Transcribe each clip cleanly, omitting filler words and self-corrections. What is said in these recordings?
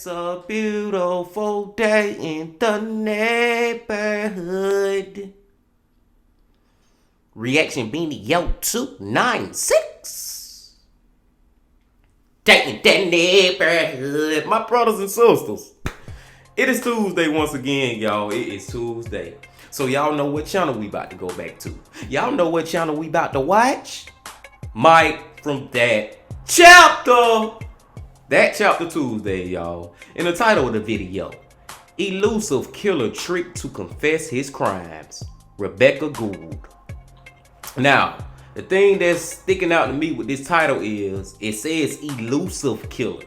It's a beautiful day in the neighborhood. Reaction Beanie Yo 296. Day in the neighborhood. My brothers and sisters. It is Tuesday once again, y'all. It is Tuesday. So y'all know what channel we about to go back to. Y'all know what channel we about to watch? Mike from That Chapter. That Chapter Tuesday, y'all. In the title of the video, Elusive Killer Tricked to Confess His Crimes. Rebecca Gould. Now, the thing that's sticking out to me with this title is, it says Elusive Killer.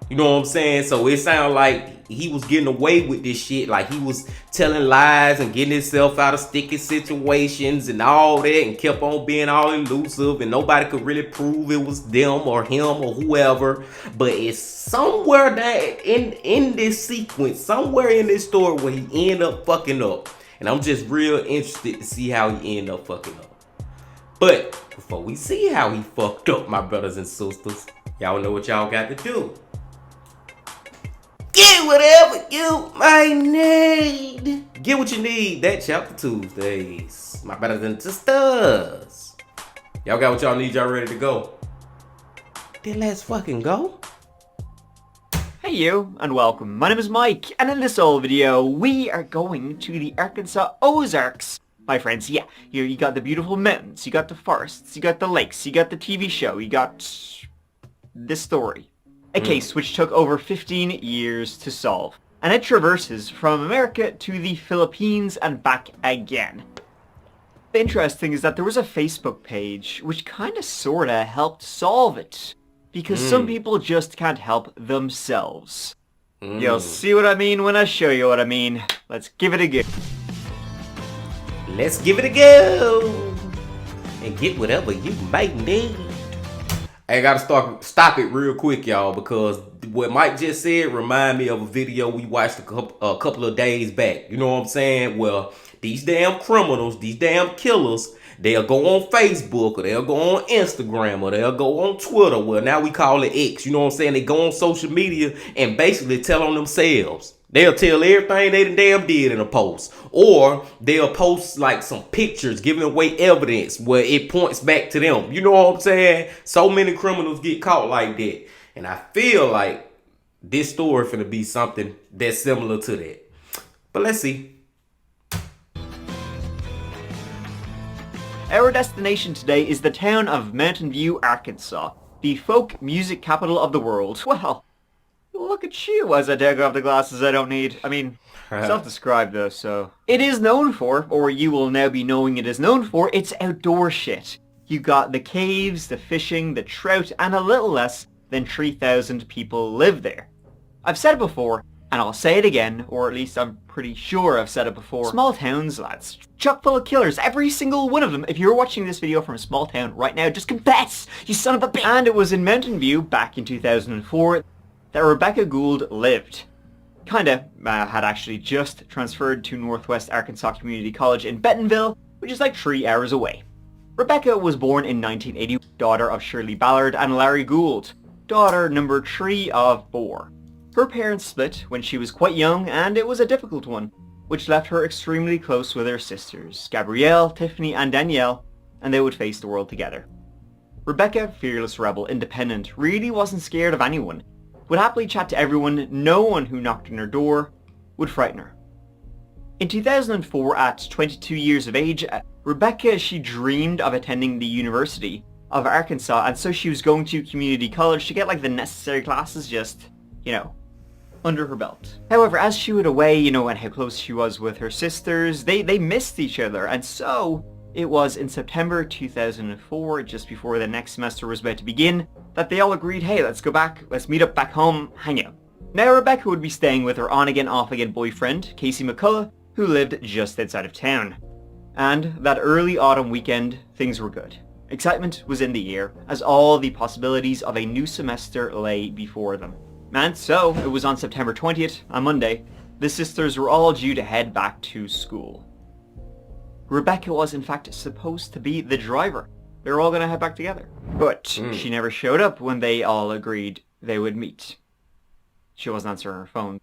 You know what I'm saying? So it sounds like he was getting away with this shit. Like he was telling lies and getting himself out of sticky situations and all that, and kept on being all elusive, and nobody could really prove it was them or him or whoever. But it's somewhere that in this sequence, somewhere in this story, where he ended up fucking up. And I'm just real interested to see how he ended up fucking up. But before we see how he fucked up, my brothers and sisters, y'all know what y'all got to do. Get whatever you might need. Get what you need. That Chapter Tuesdays. My brothers and sisters. Y'all got what y'all need. Y'all ready to go? Then let's fucking go. Hey you, and welcome. My name is Mike, and in this old video, we are going to the Arkansas Ozarks. My friends, yeah, here you got the beautiful mountains, you got the forests, you got the lakes, you got the TV show, you got this story. A case which took over 15 years to solve, and it traverses from America to the Philippines and back again. The interesting is that there was a Facebook page which kinda sorta helped solve it, because some people just can't help themselves. You'll see what I mean when I show you what I mean. Let's give it a go. Let's give it a go. And get whatever you might need. I gotta stop it real quick, y'all, because what Mike just said remind me of a video we watched a couple of days back. You know what I'm saying? Well, these damn criminals, these damn killers, they'll go on Facebook, or they'll go on Instagram, or they'll go on Twitter. Well, now we call it X. You know what I'm saying? They go on social media and basically tell on themselves. They'll tell everything they damn did in a post. Or they'll post like some pictures giving away evidence where it points back to them. You know what I'm saying? So many criminals get caught like that. And I feel like this story finna be something that's similar to that. But let's see. Our destination today is the town of Mountain View, Arkansas, the folk music capital of the world. Well, look at you as I take off the glasses I don't need. I mean, self-described though, so. It is known for, or you will now be knowing it is known for, its outdoor shit. You got the caves, the fishing, the trout, and a little less than 3,000 people live there. I've said it before, and I'll say it again, or at least I'm pretty sure I've said it before. Small towns, lads. Chock full of killers, every single one of them. If you're watching this video from a small town right now, just confess, you son of a bitch. And it was in Mountain View back in 2004 that Rebecca Gould lived. Had actually just transferred to Northwest Arkansas Community College in Bentonville, which is like 3 hours away. Rebecca was born in 1980, daughter of Shirley Ballard and Larry Gould, daughter number 3 of 4. Her parents split when she was quite young, and it was a difficult one, which left her extremely close with her sisters, Gabrielle, Tiffany, and Danielle, and they would face the world together. Rebecca, fearless rebel, independent, really wasn't scared of anyone, would happily chat to everyone. No one who knocked on her door would frighten her. In 2004, at 22 years of age, Rebecca, she dreamed of attending the University of Arkansas, and so she was going to community college to get like the necessary classes just, you know, under her belt. However, as she would away, and how close she was with her sisters, they missed each other, and so it was in September 2004, just before the next semester was about to begin, that they all agreed, hey, let's go back, let's meet up back home, hang out. Now Rebecca would be staying with her on-again off-again boyfriend, Casey McCullough, who lived just outside of town. And that early autumn weekend, things were good. Excitement was in the air, as all the possibilities of a new semester lay before them. And so, it was on September 20th, a Monday, the sisters were all due to head back to school. Rebecca was in fact supposed to be the driver. They were all going to head back together. But she never showed up when they all agreed they would meet. She wasn't answering her phone.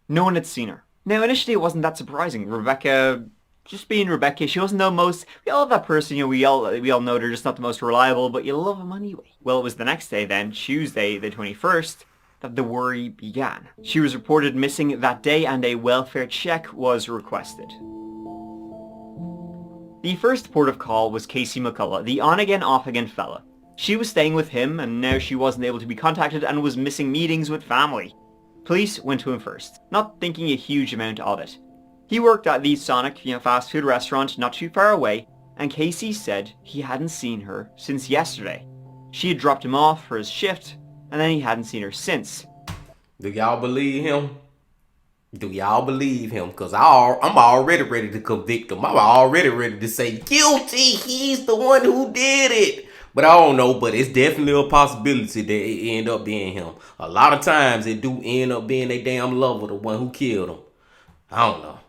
No one had seen her. Now initially it wasn't that surprising. Rebecca, just being Rebecca, she wasn't the most, we all have that person, we all know they're just not the most reliable, but you love them anyway. Well, it was the next day then, Tuesday the 21st, that the worry began. She was reported missing that day and a welfare check was requested. The first port of call was Casey McCullough, the on-again off-again fella. She was staying with him, and now she wasn't able to be contacted and was missing meetings with family. Police went to him first, not thinking a huge amount of it. He worked at the Sonic, fast food restaurant not too far away, and Casey said he hadn't seen her since yesterday. She had dropped him off for his shift, and then he hadn't seen her since. Do y'all believe him? Do y'all believe him? Because I'm already ready to convict him. I'm already ready to say, guilty, he's the one who did it. But I don't know, but it's definitely a possibility that it end up being him. A lot of times it do end up being a damn lover, the one who killed him. I don't know.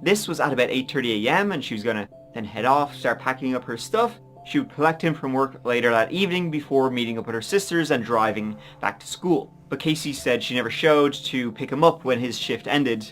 This was at about 8:30 a.m. and she was gonna then head off, start packing up her stuff. She would collect him from work later that evening before meeting up with her sisters and driving back to school. But Casey said she never showed to pick him up when his shift ended,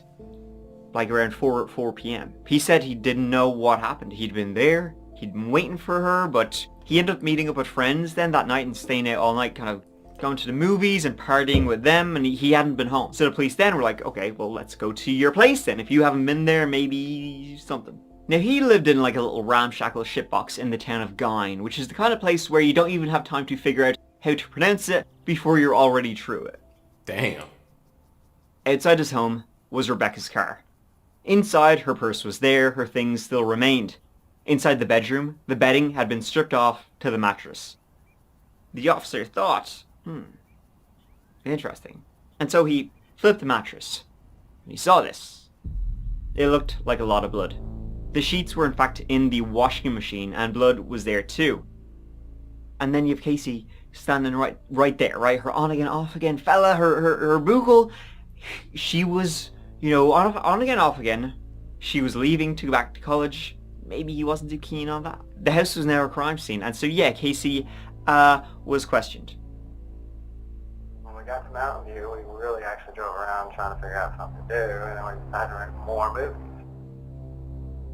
like around 4 p.m. He said he didn't know what happened. He'd been there, he'd been waiting for her, but he ended up meeting up with friends then that night and staying out all night, kind of going to the movies and partying with them, and he hadn't been home. So the police then were like, okay, well, let's go to your place then. If you haven't been there, maybe something. Now, he lived in like a little ramshackle shitbox in the town of Guyne, which is the kind of place where you don't even have time to figure out how to pronounce it before you're already through it. Damn. Outside his home was Rebecca's car. Inside, her purse was there, her things still remained. Inside the bedroom, the bedding had been stripped off to the mattress. The officer thought, interesting. And so he flipped the mattress, and he saw this. It looked like a lot of blood. The sheets were in fact in the washing machine, and blood was there too. And then you have Casey standing right there, right? Her on-again, off-again fella, her bugle. She was, on-again, off-again. She was leaving to go back to college. Maybe he wasn't too keen on that. The house was now a crime scene, and so yeah, Casey was questioned. When we got to Mountain View, we really actually drove around trying to figure out something to do, and then we decided to rent more movies.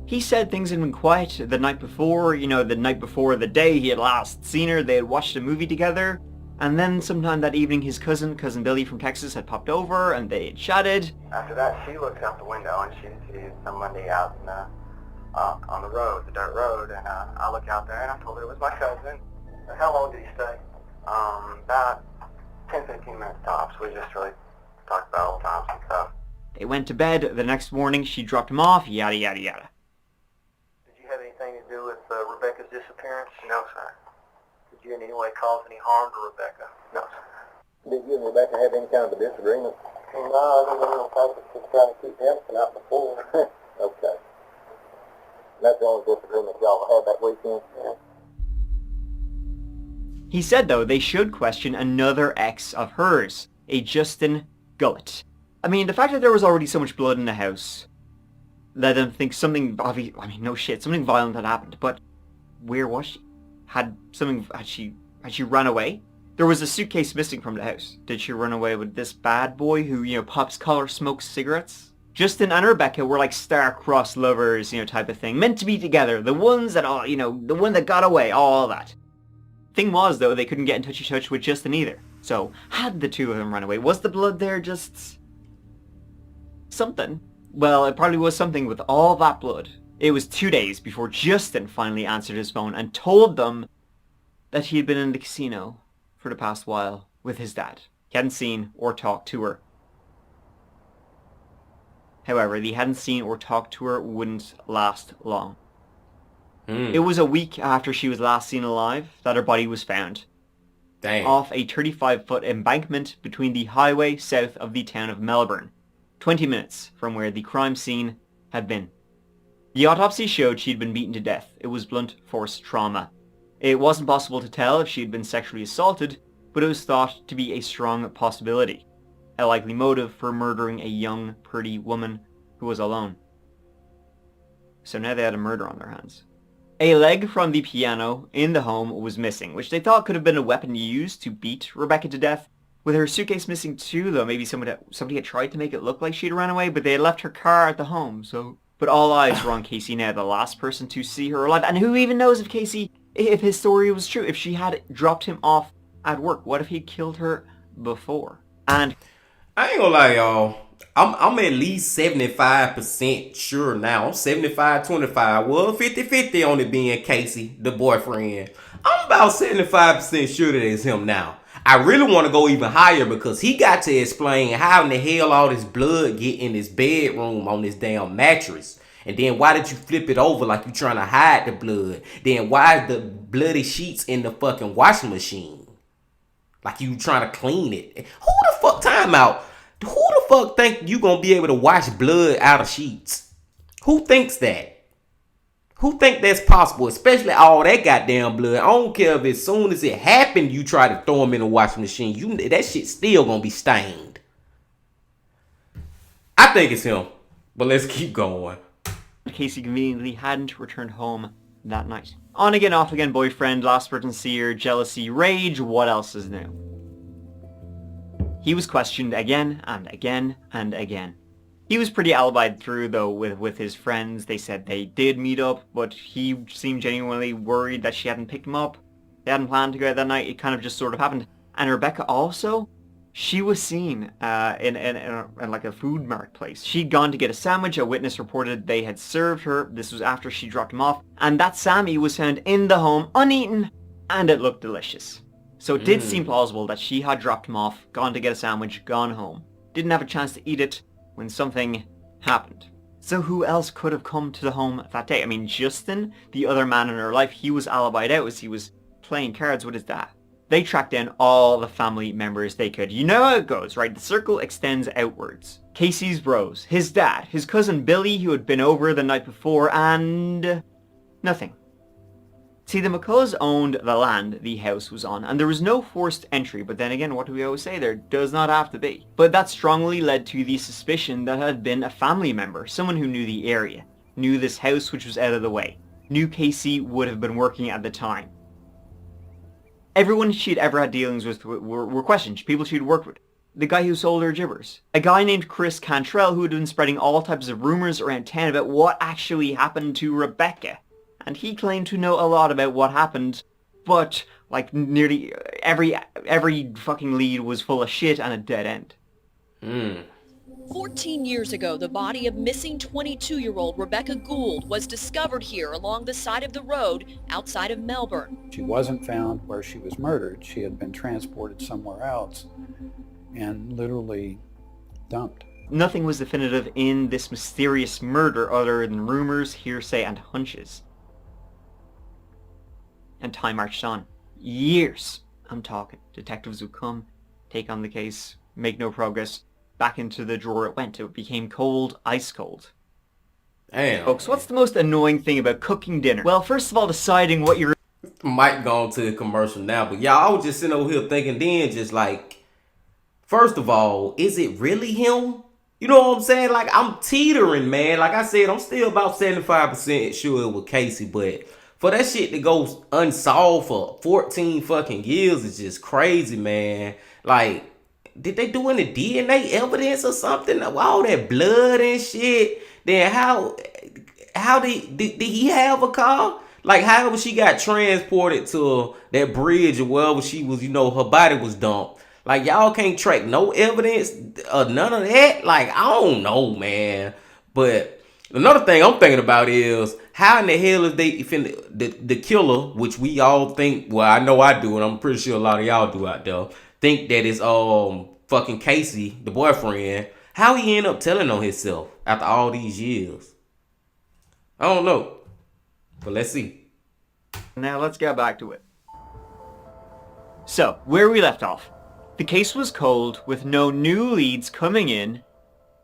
He said things had been quiet the night before, the night before the day he had last seen her. They had watched a movie together, and then sometime that evening his cousin Billy from Texas, had popped over, and they had chatted. After that, she looks out the window, and she sees somebody out in on the road, the dirt road, and I look out there, and I told her it was my cousin. How long did he stay? About 10-15 minutes tops. We just really talked about old times and stuff. They went to bed. The next morning she dropped him off, yada yada yada. Did you have anything to do with Rebecca's disappearance? No, sir. Did you in any way cause any harm to Rebecca? No, sir. Did you and Rebecca have any kind of a disagreement? No, other than the fact that she's trying to keep Hampton out before. Okay. That's the only disagreement y'all had that weekend? Yeah. He said, though, they should question another ex of hers, a Justin Gullett. I mean, the fact that there was already so much blood in the house led them to think something something violent had happened. But where was she? Had she run away? There was a suitcase missing from the house. Did she run away with this bad boy who, pops collar, smokes cigarettes? Justin and Rebecca were like star-crossed lovers, type of thing. Meant to be together. The ones that the one that got away, all that. Thing was, though, they couldn't get in touch with Justin either. So, had the two of them run away? Was the blood there just something? Well, it probably was something with all that blood. It was 2 days before Justin finally answered his phone and told them that he had been in the casino for the past while with his dad. He hadn't seen or talked to her. However, the hadn't seen or talked to her wouldn't last long. It was a week after she was last seen alive that her body was found. Damn. off a 35-foot embankment between the highway south of the town of Melbourne, 20 minutes from where the crime scene had been. The autopsy showed she'd been beaten to death. It was blunt force trauma. It wasn't possible to tell if she'd been sexually assaulted, but it was thought to be a strong possibility. A likely motive for murdering a young, pretty woman who was alone. So now they had a murder on their hands. A leg from the piano in the home was missing, which they thought could have been a weapon used to beat Rebecca to death. With her suitcase missing too, though, maybe somebody had tried to make it look like she'd run away, but they had left her car at the home, so... But all eyes were on Casey now, the last person to see her alive. And who even knows if his story was true, if she had dropped him off at work. What if he killed her before? And I ain't gonna lie, y'all. I'm at least 75% sure now. I'm 75-25. Well, 50-50 on it being Casey, the boyfriend. I'm about 75% sure that it's him now. I really want to go even higher because he got to explain how in the hell all this blood get in his bedroom on this damn mattress. And then why did you flip it over like you trying to hide the blood? Then why is the bloody sheets in the fucking washing machine? Like you trying to clean it. Who the fuck, time out. Who the fuck think you gonna be able to wash blood out of sheets? Who thinks that? Who think that's possible? Especially all that goddamn blood. I don't care if as soon as it happened you try to throw them in the washing machine. That shit still gonna be stained. I think it's him. But let's keep going. Casey conveniently hadn't returned home that night. On again, off again boyfriend, last person to see her, jealousy, rage, what else is new? He was questioned again and again and again. He was pretty alibied through though with his friends. They said they did meet up, but he seemed genuinely worried that she hadn't picked him up. They hadn't planned to go out that night. It kind of just sort of happened. And Rebecca also, she was seen in like a food mart place. She'd gone to get a sandwich. A witness reported they had served her. This was after she dropped him off. And that Sammy was found in the home, uneaten, and it looked delicious. So it did seem plausible that she had dropped him off, gone to get a sandwich, gone home. Didn't have a chance to eat it when something happened. So who else could have come to the home that day? I mean, Justin, the other man in her life, he was alibied out as he was playing cards with his dad. They tracked down all the family members they could. You know how it goes, right? The circle extends outwards. Casey's bros, his dad, his cousin Billy, who had been over the night before, and nothing. See, the McCulloughs owned the land the house was on, and there was no forced entry, but then again, what do we always say? There does not have to be. But that strongly led to the suspicion that had been a family member, someone who knew the area, knew this house which was out of the way, knew Casey would have been working at the time. Everyone she'd ever had dealings with were questioned, people she'd worked with. The guy who sold her gibbers. A guy named Chris Cantrell who had been spreading all types of rumors around town about what actually happened to Rebecca. And he claimed to know a lot about what happened, but like nearly every fucking lead was full of shit and a dead end. 14 years ago, the body of missing 22-year-old Rebecca Gould was discovered here along the side of the road outside of Melbourne. She wasn't found where she was murdered. She had been transported somewhere else and literally dumped. Nothing was definitive in this mysterious murder other than rumors, hearsay, and hunches. And time marched on. Years, I'm talking. Detectives would come, take on the case, make no progress. Back into the drawer it went. It became cold, ice cold. Damn. Folks, what's the most annoying thing about cooking dinner? Well, first of all, deciding what you're... Might go on to the commercial now, but y'all, I was just sitting over here thinking then, just like, first of all, is it really him? You know what I'm saying? Like, I'm teetering, man. Like I said, I'm still about 75% sure it was Casey, but for that shit to go unsolved for 14 fucking years is just crazy, man. Like, did they do any DNA evidence or something? All that blood and shit. Then how did he have a car? Like, however she got transported to that bridge or wherever she was, her body was dumped. Like, y'all can't track no evidence or none of that. Like, I don't know, man. But another thing I'm thinking about is how in the hell is the killer, which we all think, well, I know I do, and I'm pretty sure a lot of y'all do out there, think that it's fucking Casey, the boyfriend. How he end up telling on himself after all these years? I don't know. But let's see. Now let's get back to it. So, where we left off. The case was cold, with no new leads coming in,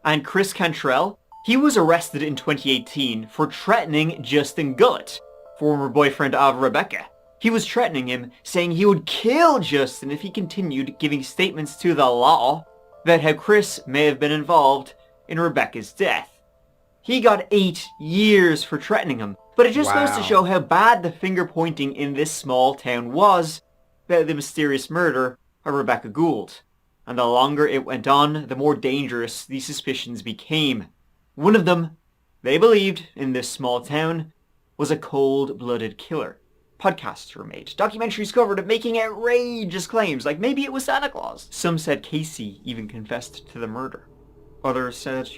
and Chris Cantrell, he was arrested in 2018 for threatening Justin Gullett, former boyfriend of Rebecca. He was threatening him, saying he would kill Justin if he continued giving statements to the law about how Chris may have been involved in Rebecca's death. He got 8 years for threatening him, but it just goes to show how bad the finger pointing in this small town was about the mysterious murder of Rebecca Gould. And the longer it went on, the more dangerous these suspicions became. One of them, they believed, in this small town, was a cold-blooded killer. Podcasts were made, documentaries covered it, making outrageous claims, like maybe it was Santa Claus. Some said Casey even confessed to the murder. Others said,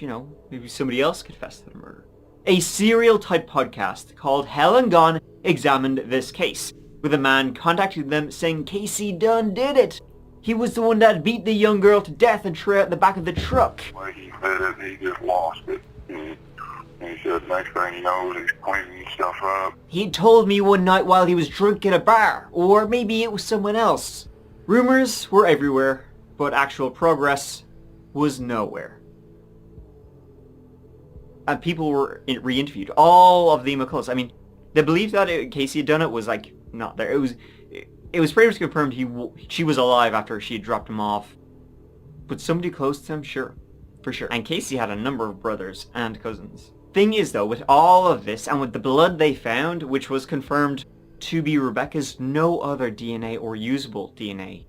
maybe somebody else confessed to the murder. A serial-type podcast called Hell and Gone examined this case, with a man contacting them saying Casey done did it. He was the one that beat the young girl to death and threw out the back of the truck. Well, he said it, he just lost it. He said next thing he knows, he's cleaning stuff up. He told me one night while he was drunk at a bar, or maybe it was someone else. Rumors were everywhere, but actual progress was nowhere. And people were re-interviewed. All of the McCulloughs. I mean, the belief that Casey had done it was not there. It was pretty much confirmed she was alive after she had dropped him off. But somebody close to him, sure. For sure. And Casey had a number of brothers and cousins. Thing is though, with all of this, and with the blood they found, which was confirmed to be Rebecca's, no other DNA or usable DNA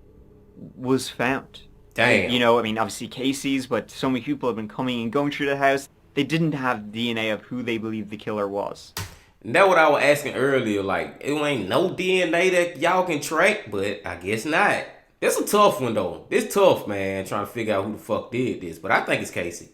was found. Damn. Obviously Casey's, but so many people have been coming and going through the house. They didn't have DNA of who they believed the killer was. And that's what I was asking earlier. It ain't no DNA that y'all can track, but I guess not. That's a tough one, though. It's tough, man, trying to figure out who the fuck did this. But I think it's Casey.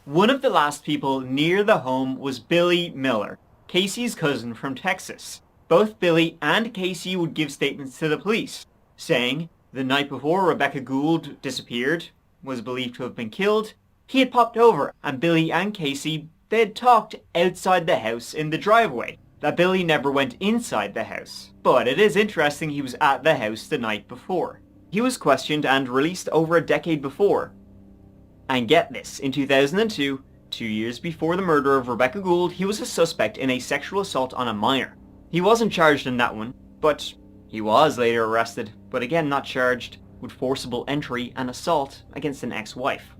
One of the last people near the home was Billy Miller, Casey's cousin from Texas. Both Billy and Casey would give statements to the police, saying the night before Rebecca Gould disappeared, was believed to have been killed, he had popped over, and Billy and Casey, they had talked outside the house in the driveway, that Billy never went inside the house. But it is interesting he was at the house the night before. He was questioned and released over a decade before. And get this, in 2002, 2 years before the murder of Rebecca Gould, he was a suspect in a sexual assault on a minor. He wasn't charged in that one, but he was later arrested, but again not charged with forcible entry and assault against an ex-wife.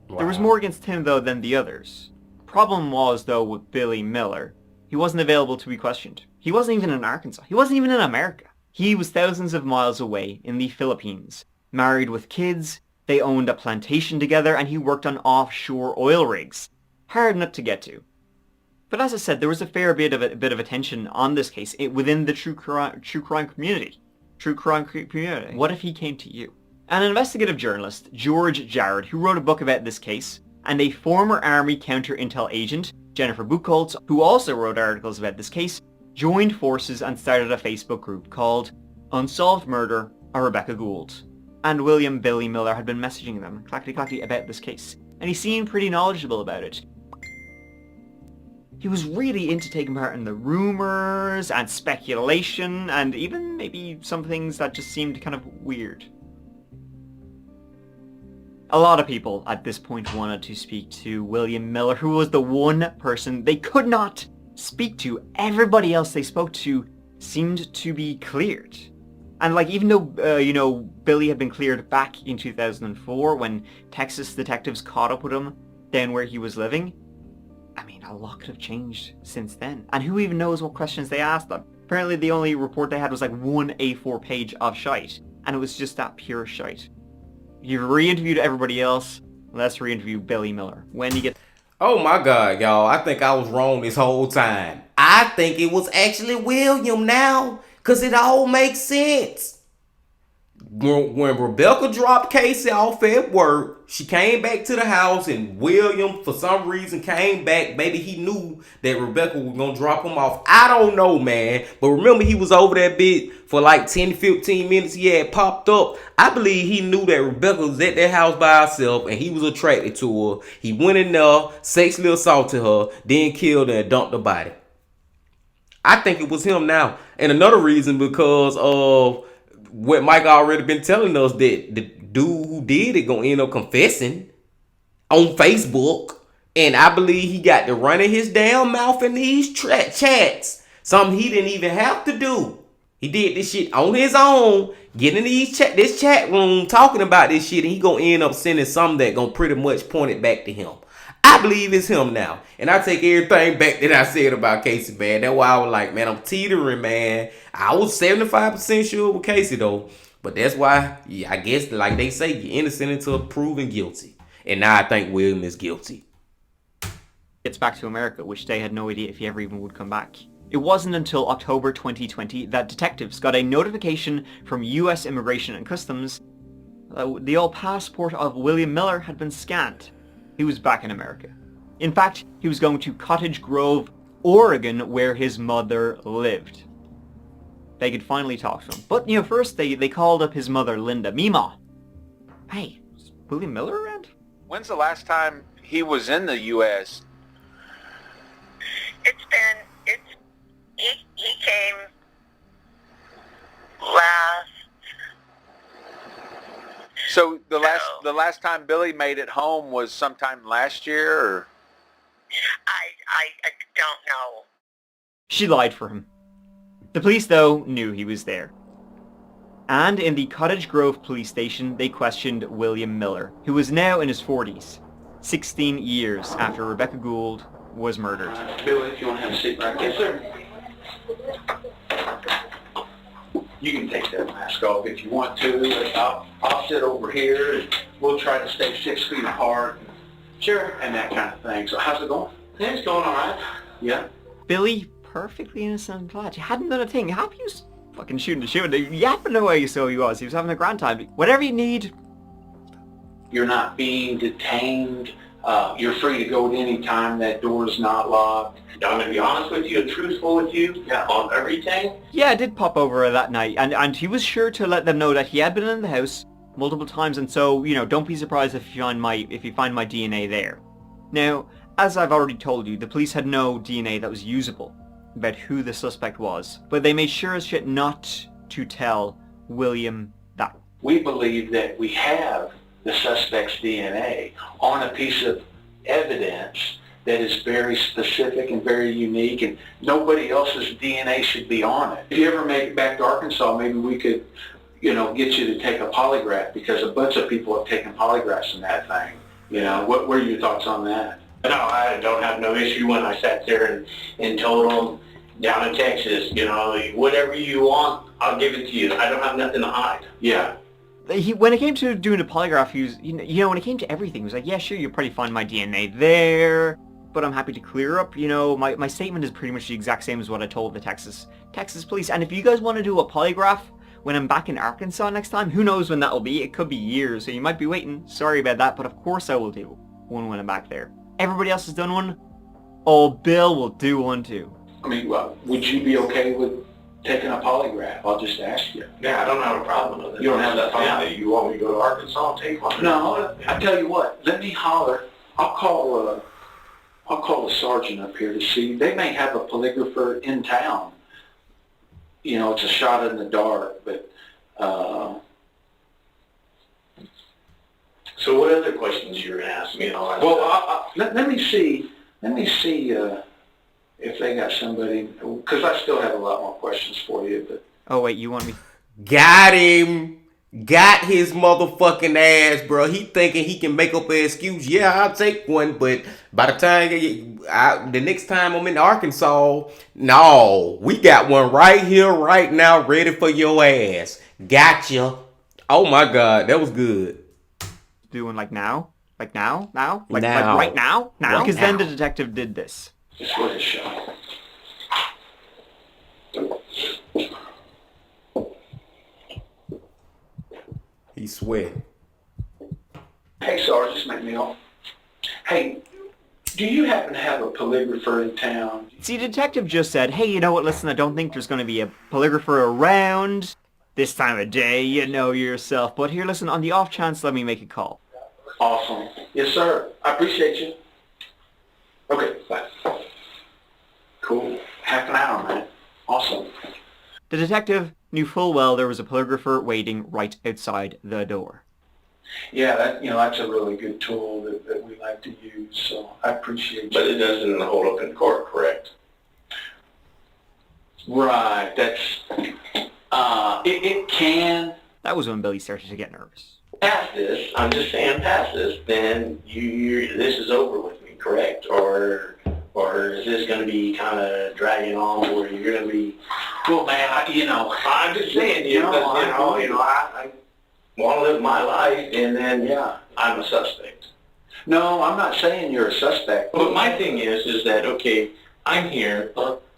Wow. There was more against him though than the others. Problem was though with Billy Miller, he wasn't available to be questioned. He wasn't even in Arkansas. He wasn't even in America. He was thousands of miles away in the Philippines, married with kids. They owned a plantation together and he worked on offshore oil rigs. Hard nut to get to. But as I said, there was a fair bit of attention on this case within the true crime community. What if he came to you? An investigative journalist, George Jarrett, who wrote a book about this case, and a former Army counter-intel agent, Jennifer Buchholz, who also wrote articles about this case, joined forces and started a Facebook group called Unsolved Murder of Rebecca Gould. And William Billy Miller had been messaging them, clackety-clackety, about this case, and he seemed pretty knowledgeable about it. He was really into taking part in the rumors and speculation, and even maybe some things that just seemed kind of weird. A lot of people at this point wanted to speak to William Miller, who was the one person they could not speak to. Everybody else they spoke to seemed to be cleared. And even though, Billy had been cleared back in 2004 when Texas detectives caught up with him down where he was living, a lot could have changed since then. And who even knows what questions they asked them? Apparently the only report they had was one A4 page of shite. And it was just that pure shite. You've re-interviewed everybody else. Let's re-interview Billy Miller. When you get... Oh my God, y'all. I think I was wrong this whole time. I think it was actually William now. Because it all makes sense. When Rebecca dropped Casey off at work, she came back to the house and William, for some reason, came back. Maybe he knew that Rebecca was going to drop him off. I don't know, man. But remember, he was over that bit for 10, 15 minutes. He had popped up. I believe he knew that Rebecca was at that house by herself and he was attracted to her. He went in there, sexually assaulted her, then killed her and dumped her body. I think it was him now. And another reason because of what Mike already been telling us, that the dude who did it gonna end up confessing on Facebook. And I believe he got to run in his damn mouth in these chats. Something he didn't even have to do. He did this shit on his own, getting in this chat room, talking about this shit, and he gonna end up sending something that gonna pretty much point it back to him. I believe it's him now. And I take everything back that I said about Casey, man. That's why I was like, man, I'm teetering, man. I was 75% sure with Casey, though. But that's why, yeah, I guess, like they say, you're innocent until proven guilty. And now I think William is guilty. Gets back to America, which they had no idea if he ever even would come back. It wasn't until October 2020 that detectives got a notification from US Immigration and Customs that the old passport of William Miller had been scanned. He was back in America. In fact, he was going to Cottage Grove, Oregon, where his mother lived. They could finally talk to him. But, first they called up his mother, Linda. Mima, hey, is William Miller around? When's the last time he was in the U.S.? He came last. So the last time Billy made it home was sometime last year, or? I don't know. She lied for him. The police, though, knew he was there. And in the Cottage Grove police station, they questioned William Miller, who was now in his 40s, 16 years after Rebecca Gould was murdered. Billy, if you want to have a seat right there. Yes, sir. You can take that mask off if you want to. I'll sit over here and we'll try to stay 6 feet apart. Sure. And that kind of thing. So how's it going? Yeah, it's going all right. Yeah. Billy, perfectly innocent lad. He hadn't done a thing. How he was fucking shooting the shit. Yapping away so he was. He was having a grand time. Whatever you need. You're not being detained. You're free to go at any time. That door is not locked. I'm going to be honest with you and truthful with you on everything. Yeah, I did pop over that night, and he was sure to let them know that he had been in the house multiple times, and so, don't be surprised if you find my DNA there. Now, as I've already told you, the police had no DNA that was usable about who the suspect was, but they made sure as shit not to tell William that. We believe that we have the suspect's DNA on a piece of evidence that is very specific and very unique, and nobody else's DNA should be on it. If you ever make it back to Arkansas, maybe we could, get you to take a polygraph, because a bunch of people have taken polygraphs in that thing. What are your thoughts on that? No, I don't have no issue when I sat there and told them down in Texas, whatever you want, I'll give it to you. I don't have nothing to hide. Yeah. When it came to doing a polygraph, he was, when it came to everything, he was like, yeah, sure, you'll probably find my DNA there, but I'm happy to clear up, my statement is pretty much the exact same as what I told the Texas police. And if you guys want to do a polygraph when I'm back in Arkansas next time, who knows when that will be? It could be years, so you might be waiting. Sorry about that, but of course I will do one when I'm back there. Everybody else has done one. Oh, Bill will do one too. I mean, would you be okay with taking a polygraph? I'll just ask you. Yeah, I don't have a problem with it. You don't have that problem? Yeah, you want me to go to Arkansas and take one? No, I tell you what, let me holler. I'll call the sergeant up here to see. They may have a polygrapher in town. It's a shot in the dark, but... So what other questions you're going to ask me and all that stuff? Let me see if they got somebody, because I still have a lot more questions for you, but... Oh, wait, you want me... Got him. Got his motherfucking ass, bro. He thinking he can make up an excuse. Yeah, I'll take one, but by the time the next time I'm in Arkansas, no, we got one right here, right now, ready for your ass. Gotcha. Oh my God, that was good. Doing like now? Like now? Now? Like now. Right now? Now? Because then now. the detective did this. Just worth a shot. He sweating. Hey, Sergeant McNeil. Hey, do you happen to have a polygrapher in town? See, detective just said, hey, you know what, listen, I don't think there's going to be a polygrapher around this time of day, you know yourself. But here, listen, on the off chance, let me make a call. Awesome. Yes, sir. I appreciate you. Okay, bye. Cool. Half an hour, man. Awesome. The detective knew full well there was a polygrapher waiting right outside the door. Yeah, that's a really good tool that we like to use, so I appreciate you. But it doesn't hold up in court, correct? Right, it can. That was when Billy started to get nervous. Past this, I'm just saying past this, then this is over with me, correct? Or is this going to be kind of dragging on where you're going to be, well, man, I'm just saying, I want to live my life, and then, I'm a suspect. No, I'm not saying you're a suspect. But my thing is that, okay, I'm here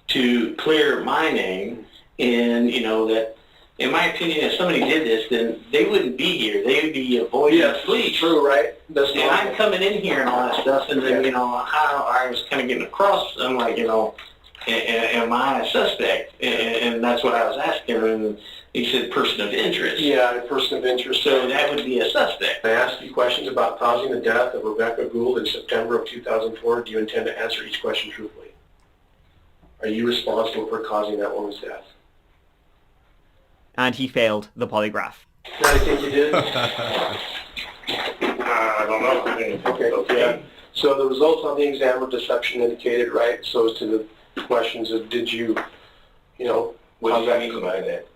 to clear my name, and, that, in my opinion, if somebody did this, then they wouldn't be here. They would be avoiding police. True, right? And I'm coming in here and all that stuff, and then, how I was kind of getting across, I'm like, am I a suspect? And that's what I was asking, and he said person of interest. Yeah, a person of interest. So that would be a suspect. I asked you questions about causing the death of Rebecca Gould in September of 2004. Do you intend to answer each question truthfully? Are you responsible for causing that woman's death? And he failed the polygraph. I think you did. I don't know. Okay. So the results on the exam of deception indicated, right? So as to the questions of did you, what do you mean by that?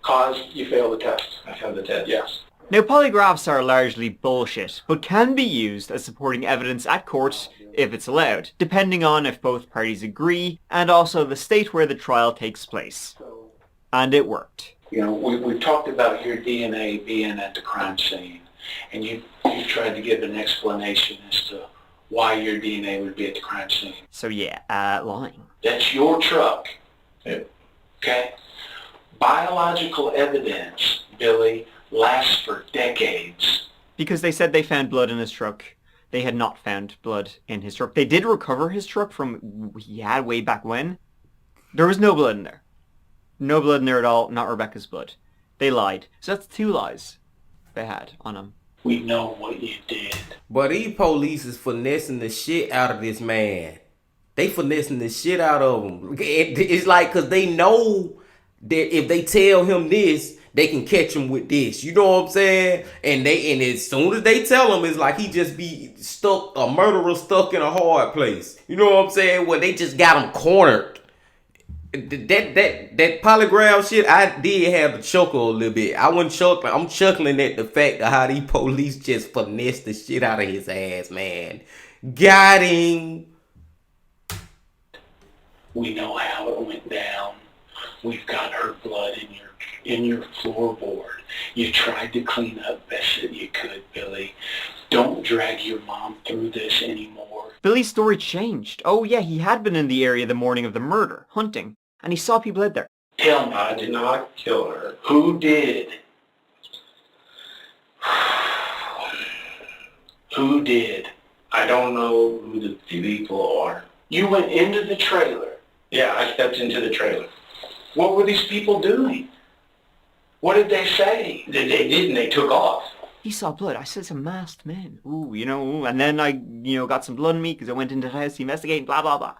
You failed the test. I failed the test. Yes. Now, polygraphs are largely bullshit, but can be used as supporting evidence at court if it's allowed, depending on if both parties agree, and also the state where the trial takes place. And it worked. We've talked about your DNA being at the crime scene, and you tried to give an explanation as to why your DNA would be at the crime scene. So yeah, lying. That's your truck. Okay? Biological evidence, Billy, lasts for decades. Because they said they found blood in his truck. They had not found blood in his truck. They did recover his truck from he had way back when. There was no blood in there. No blood in there at all, not Rebecca's blood. They lied. So that's 2 lies they had on him. We know what you did. But these police is finessing the shit out of this man. They finessing the shit out of him. It's like, because they know that if they tell him this, they can catch him with this. You know what I'm saying? And as soon as they tell him, it's like he just be stuck, a murderer stuck in a hard place. You know what I'm saying? Where they just got him cornered. That polygraph shit, I did have to chuckle a little bit. I wasn't chuckling. I'm chuckling at the fact of how these police just finessed the shit out of his ass, man. Got him. We know how it went down. We've got her blood in your floorboard. You tried to clean up best that you could, Billy. Don't drag your mom through this anymore. Billy's story changed. Oh yeah, he had been in the area the morning of the murder, hunting, and he saw people out there. Tell me. I did not kill her. Who did? Who did? I don't know who the people are. You went into the trailer. Yeah, I stepped into the trailer. What were these people doing? What did they say? They didn't. They took off. He saw blood. I said some masked men. Ooh, and then I, got some blood on me because I went into the house to investigate, blah, blah, blah.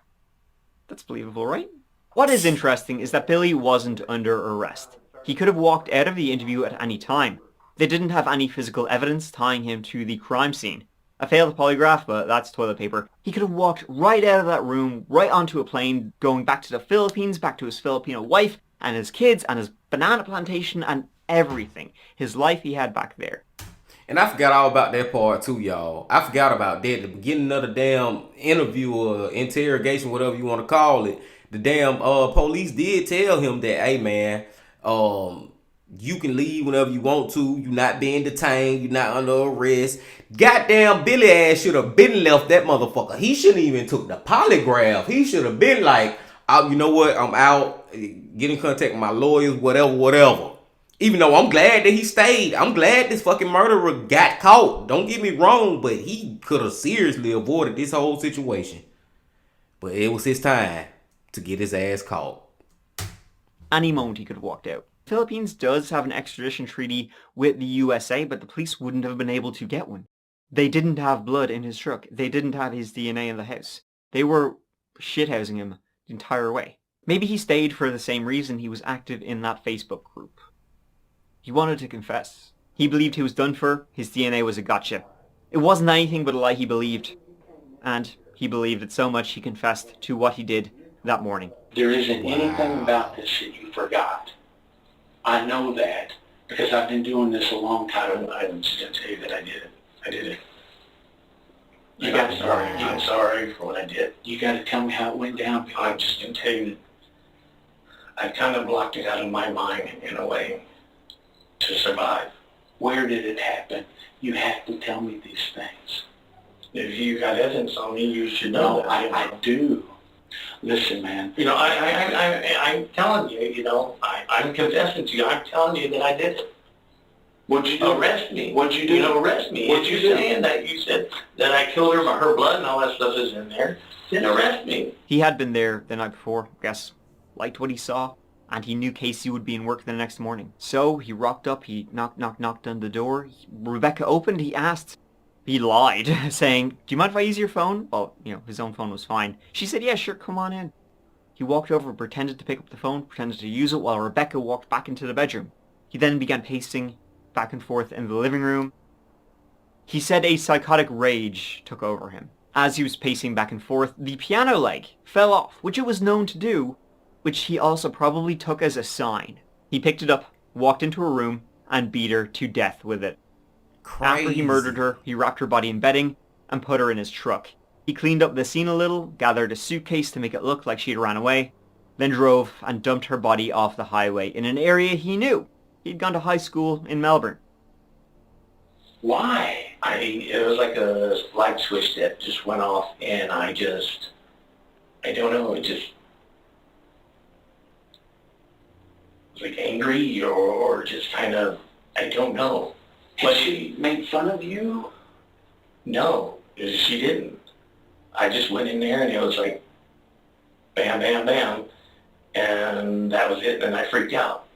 That's believable, right? What is interesting is that Billy wasn't under arrest. He could have walked out of the interview at any time. They didn't have any physical evidence tying him to the crime scene. I failed the polygraph, but that's toilet paper. He could have walked right out of that room, right onto a plane, going back to the Philippines, back to his Filipino wife, and his kids, and his banana plantation, and everything. His life he had back there. And I forgot all about that part too, y'all. I forgot about that. The beginning of the damn interview or interrogation, whatever you want to call it, the damn police did tell him that, hey man, you can leave whenever you want to. You're not being detained. You're not under arrest. Goddamn Billy ass should have been left that motherfucker. He shouldn't even took the polygraph. He should have been like, oh, you know what? I'm out. Get in contact with my lawyers, whatever. Even though I'm glad that he stayed. I'm glad this fucking murderer got caught. Don't get me wrong, but he could have seriously avoided this whole situation. But it was his time to get his ass caught. Any moment he could have walked out. Philippines does have an extradition treaty with the USA, but the police wouldn't have been able to get one. They didn't have blood in his truck. They didn't have his DNA in the house. They were shithousing him the entire way. Maybe he stayed for the same reason he was active in that Facebook group. He wanted to confess. He believed he was done for, his DNA was a gotcha. It wasn't anything but a lie he believed. And he believed it so much he confessed to what he did that morning. There isn't anything about this that you forgot. I know that because I've been doing this a long time. I'm just going to tell you that I did it. I did it. I'm sorry for what I did. You got to tell me how it went down. I'm just going to tell you that I kind of blocked it out of my mind in a way to survive. Where did it happen? You have to tell me these things. If you got evidence on me, you should know. I do. Listen, man. I'm telling you, I'm confessing to you. I'm telling you that I did it. What'd you do? Arrest me. What'd you do? Arrest me. What'd you saying that you said that I killed her, her blood and all that stuff is in there. Then arrest me. He had been there the night before, I guess, liked what he saw, and he knew Casey would be in work the next morning. So he rocked up, he knocked on the door. Rebecca opened, he asked. He lied, saying, "Do you mind if I use your phone?" Well, his own phone was fine. She said, "Yeah, sure, come on in." He walked over, pretended to pick up the phone, pretended to use it while Rebecca walked back into the bedroom. He then began pacing back and forth in the living room. He said a psychotic rage took over him. As he was pacing back and forth, the piano leg fell off, which it was known to do, which he also probably took as a sign. He picked it up, walked into her room, and beat her to death with it. Crazy. After he murdered her, he wrapped her body in bedding and put her in his truck. He cleaned up the scene a little, gathered a suitcase to make it look like she had ran away, then drove and dumped her body off the highway in an area he knew. He'd gone to high school in Melbourne. Why? It was like a light switch that just went off, and I don't know, it just was like angry or just kind of, I don't know. But she made fun of you? No, she didn't. I just went in there and it was like, bam, bam, bam, and that was it, and I freaked out.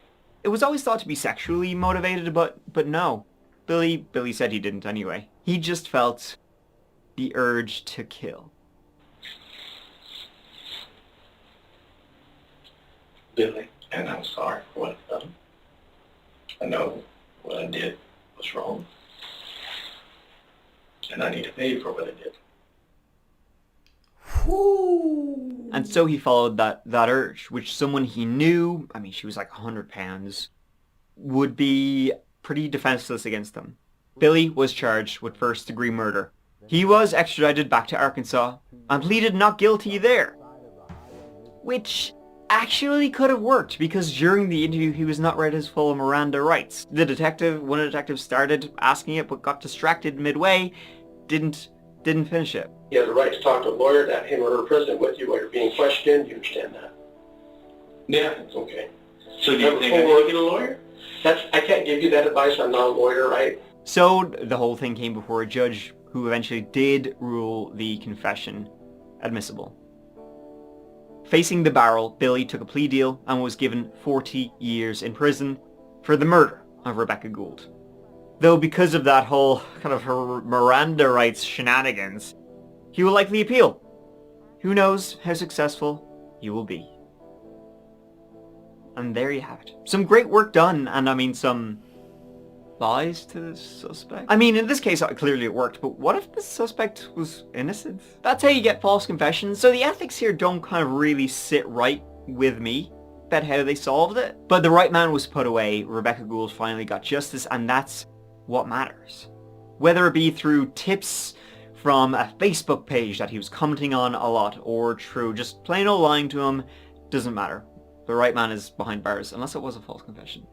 It was always thought to be sexually motivated, but no. Billy said he didn't anyway. He just felt the urge to kill. Billy, and I'm sorry for what I've done. I know what I did was wrong. And I need to pay for what I did. Whoo. And so he followed that urge, which someone he knew, she was like 100 pounds, would be pretty defenseless against them. Billy was charged with first-degree murder. He was extradited back to Arkansas and pleaded not guilty there. Which actually could have worked, because during the interview he was not read his full Miranda rights. One of the detectives started asking it but got distracted midway, didn't finish it. You have the right to talk to a lawyer, to have him or her present with you while you're being questioned. You understand that? Yeah, it's okay. So do you think I need to get a lawyer? I can't give you that advice. I'm not a lawyer, right? So the whole thing came before a judge who eventually did rule the confession admissible. Facing the barrel, Billy took a plea deal and was given 40 years in prison for the murder of Rebecca Gould. Though because of that whole kind of her Miranda rights shenanigans, he will likely appeal. Who knows how successful he will be. And there you have it. Some great work done, and some lies to the suspect. In this case, clearly it worked, but what if the suspect was innocent? That's how you get false confessions, so the ethics here don't kind of really sit right with me about how they solved it. But the right man was put away, Rebecca Gould finally got justice, and that's what matters. Whether it be through tips from a Facebook page that he was commenting on a lot, or through just plain old lying to him, doesn't matter. The right man is behind bars, unless it was a false confession.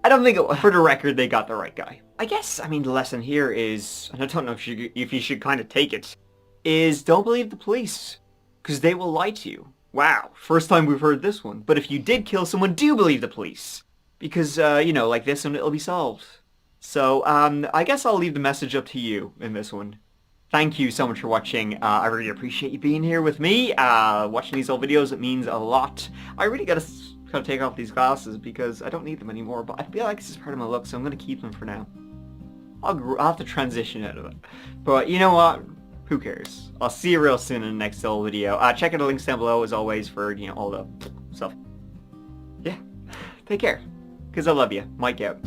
I don't think it was. For the record, they got the right guy. I guess, the lesson here is, and I don't know if you should kind of take it, is don't believe the police, because they will lie to you. Wow, first time we've heard this one. But if you did kill someone, do believe the police, because, like this one, it'll be solved. So, I guess I'll leave the message up to you in this one. Thank you so much for watching. I really appreciate you being here with me. Watching these old videos, it means a lot. I really gotta kind of take off these glasses because I don't need them anymore, but I feel like this is part of my look, so I'm gonna keep them for now. I'll have to transition out of it. But you know what? who cares? I'll see you real soon in the next little video. Check out the links down below as always for, all the stuff. Yeah, take care. Because I love you. Mike out.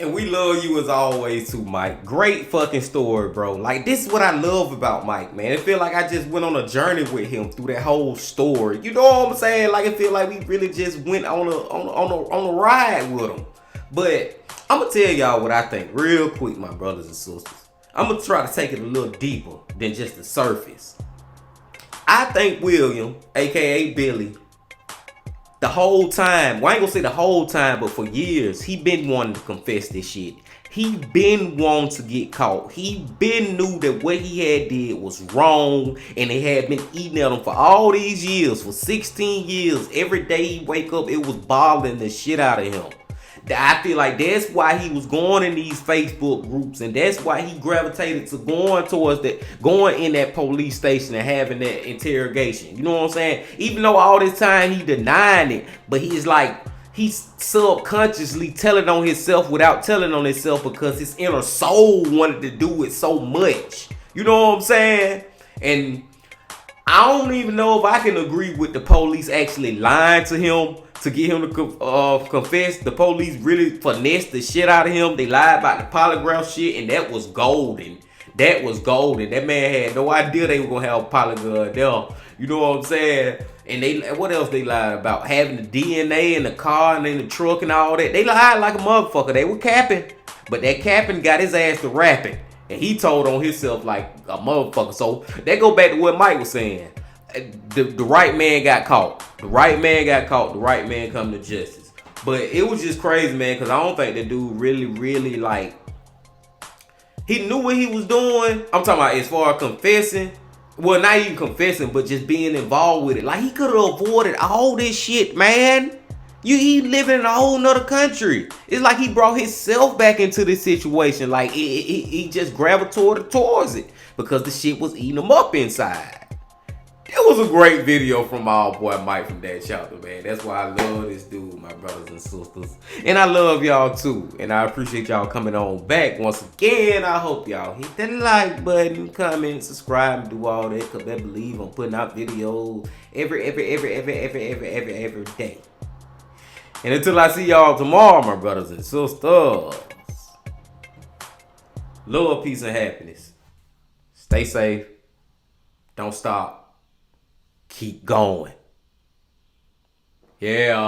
And we love you as always too, Mike. Great fucking story, bro. Like, this is what I love about Mike, man. It feel like I just went on a journey with him through that whole story. You know what I'm saying? Like, it feel like we really just went on a ride with him. But I'm gonna tell y'all what I think real quick, my brothers and sisters. I'm gonna try to take it a little deeper than just the surface. I think William, aka Billy, the whole time, well, I ain't gonna say the whole time, but for years, he been wanting to confess this shit. He been wanting to get caught. He been knew that what he had did was wrong, and it had been eating at him for all these years, for 16 years. Every day he wake up, it was bothering the shit out of him. I feel like that's why he was going in these Facebook groups, and that's why he gravitated to going in that police station and having that interrogation. You know what I'm saying? Even though all this time he denying it, but he's subconsciously telling on himself without telling on himself because his inner soul wanted to do it so much. You know what I'm saying? And I don't even know if I can agree with the police actually lying to him to get him to confess. The police really finessed the shit out of him. They lied about the polygraph shit, and that was golden. That was golden. That man had no idea they were gonna have a polygraph there. You know what I'm saying? And what else they lied about? Having the DNA in the car and in the truck and all that. They lied like a motherfucker. They were capping, but that capping got his ass to rapping, and he told on himself like a motherfucker. So that go back to what Mike was saying. The right man got caught. The right man got caught. The right man come to justice. But it was just crazy, man, because I don't think the dude really like, he knew what he was doing. I'm talking about as far as confessing. Well, not even confessing, but just being involved with it. Like, he could have avoided all this shit, man. He living in a whole nother country. It's like he brought himself back into this situation. Like, he just gravitated towards it because the shit was eating him up inside. It was a great video from my boy Mike from that chapter, man. That's why I love this dude, my brothers and sisters. And I love y'all too. And I appreciate y'all coming on back. Once again, I hope y'all hit that like button, comment, subscribe, and do all that. Because I believe I'm putting out videos every day. And until I see y'all tomorrow, my brothers and sisters, love, peace, and happiness. Stay safe. Don't stop. Keep going. Yeah.